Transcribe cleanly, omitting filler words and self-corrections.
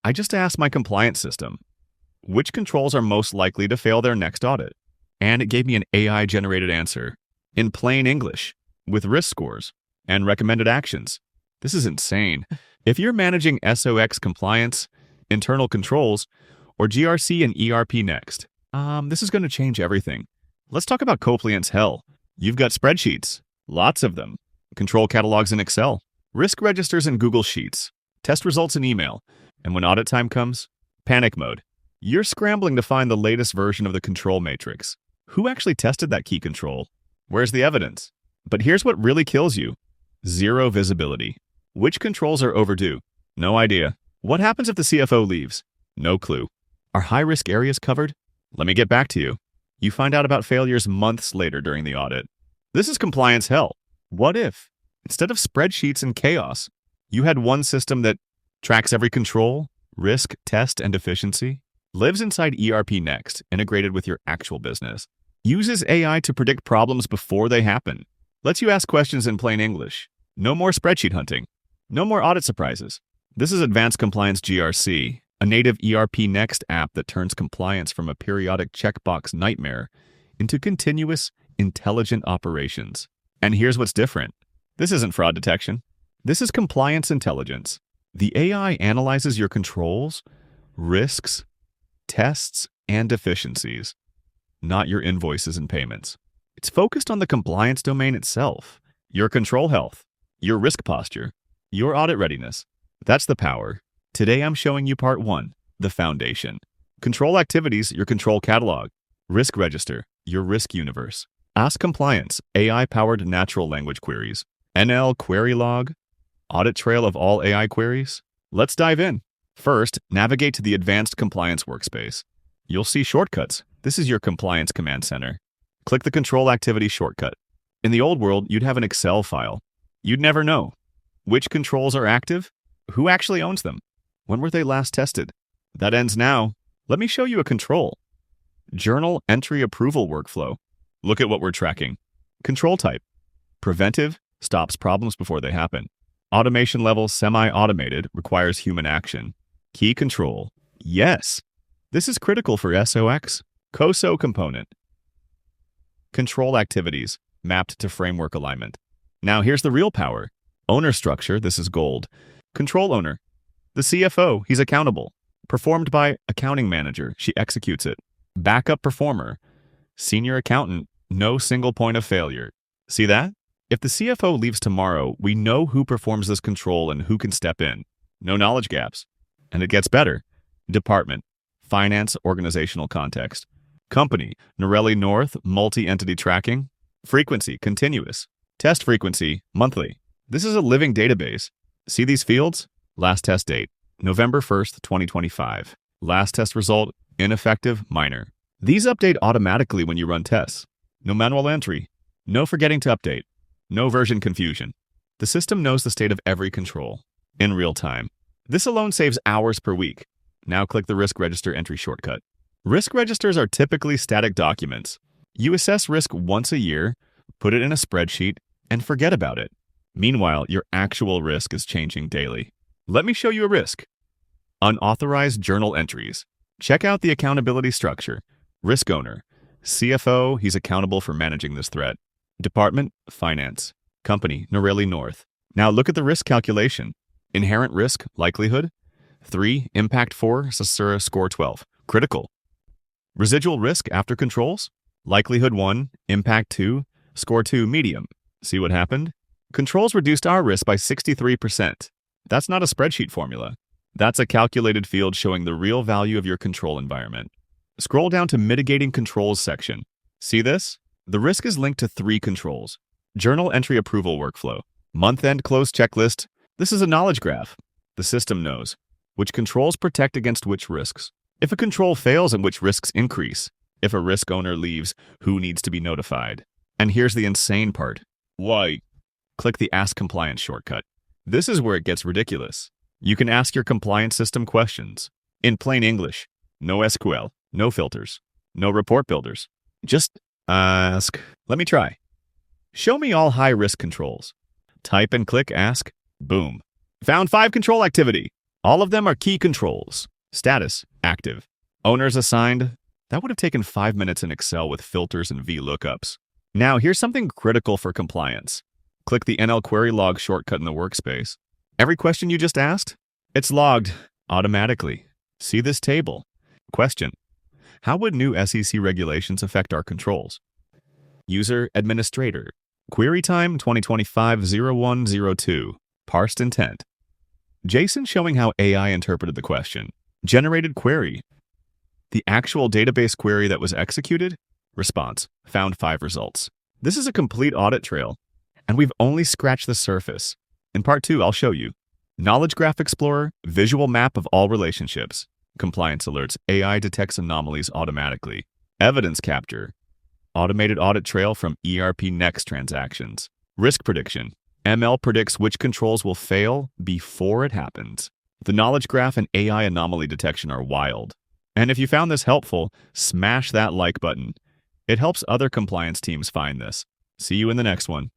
I just asked my compliance system, which controls are most likely to fail their next audit? And it gave me an AI-generated answer in plain English with risk scores and recommended actions. This is insane. If you're managing SOX compliance, internal controls, or GRC and ERP next, this is going to change everything. Let's talk about compliance hell. You've got spreadsheets, lots of them, control catalogs in Excel, risk registers in Google Sheets, test results in email, and when audit time comes, panic mode. You're scrambling to find the latest version of the control matrix. Who actually tested that key control? Where's the evidence? But here's what really kills you. Zero visibility. Which controls are overdue? No idea. What happens if the CFO leaves? No clue. Are high-risk areas covered? Let me get back to you. You find out about failures months later during the audit. This is compliance hell. What if, instead of spreadsheets and chaos, you had one system that tracks every control, risk, test, and deficiency, lives inside ERP Next, integrated with your actual business, uses AI to predict problems before they happen, lets you ask questions in plain English, no more spreadsheet hunting, no more audit surprises. This is Advanced Compliance GRC, a native ERP Next app that turns compliance from a periodic checkbox nightmare into continuous, intelligent operations. And here's what's different. This isn't fraud detection. This is compliance intelligence. The AI analyzes your controls, risks, tests, and deficiencies, not your invoices and payments. It's focused on the compliance domain itself, your control health, your risk posture, your audit readiness. That's the power. Today I'm showing you part 1, the foundation. Control activities, your control catalog. Risk register, your risk universe. Ask compliance, AI-powered natural language queries. NL query log, audit trail of all AI queries. Let's dive in. First, navigate to the Advanced Compliance workspace. You'll see shortcuts. This is your compliance command center. Click the Control Activity shortcut. In the old world, you'd have an Excel file. You'd never know. Which controls are active? Who actually owns them? When were they last tested? That ends now. Let me show you a control. Journal entry approval workflow. Look at what we're tracking. Control type. Preventive, stops problems before they happen. Automation level semi-automated, requires human action. Key control. Yes. This is critical for SOX. COSO component. Control activities, mapped to framework alignment. Now here's the real power. Owner structure, this is gold. Control owner. The CFO, he's accountable. Performed by accounting manager, she executes it. Backup performer. Senior accountant, no single point of failure. See that? If the CFO leaves tomorrow, we know who performs this control and who can step in. No knowledge gaps. And it gets better. Department. Finance, organizational context. Company, Norelli North, multi-entity tracking. Frequency, continuous. Test frequency, monthly. This is a living database. See these fields? Last test date, November 1st, 2025. Last test result, ineffective, minor. These update automatically when you run tests. No manual entry. No forgetting to update. No version confusion. The system knows the state of every control in real time. This alone saves hours per week. Now click the Risk Register entry shortcut. Risk registers are typically static documents. You assess risk once a year, put it in a spreadsheet, and forget about it. Meanwhile, your actual risk is changing daily. Let me show you a risk. Unauthorized journal entries. Check out the accountability structure. Risk owner. CFO, he's accountable for managing this threat. Department, finance. Company, Norelli North. Now look at the risk calculation. Inherent risk, likelihood. 3, impact 4, Sasura score 12. Critical. Residual risk after controls. Likelihood 1, impact 2, score 2, medium. See what happened? Controls reduced our risk by 63%. That's not a spreadsheet formula. That's a calculated field showing the real value of your control environment. Scroll down to Mitigating Controls section. See this? The risk is linked to 3 controls. Journal entry approval workflow. Month-end close checklist. This is a knowledge graph. The system knows which controls protect against which risks. If a control fails and which risks increase. If a risk owner leaves, who needs to be notified? And here's the insane part. Why? Click the Ask Compliance shortcut. This is where it gets ridiculous. You can ask your compliance system questions. In plain English. No SQL. No filters. No report builders. Just ask. Let me try. Show me all high-risk controls. Type and click Ask. Boom. Found 5 control activity. All of them are key controls. Status, active. Owners assigned. That would have taken 5 minutes in Excel with filters and VLOOKUPs. Now, here's something critical for compliance. Click the NL Query Log shortcut in the workspace. Every question you just asked, it's logged automatically. See this table. Question: how would new SEC regulations affect our controls? User Administrator. Query time 2025-0102. Parsed intent. JSON showing how AI interpreted the question. Generated query. The actual database query that was executed? Response: found 5 results. This is a complete audit trail, and we've only scratched the surface. In part 2, I'll show you. Knowledge Graph Explorer, visual map of all relationships. Compliance alerts, AI detects anomalies automatically. Evidence capture, automated audit trail from ERP Next transactions. Risk prediction, ML predicts which controls will fail before it happens. The knowledge graph and AI anomaly detection are wild. And if you found this helpful, smash that like button. It helps other compliance teams find this. See you in the next one.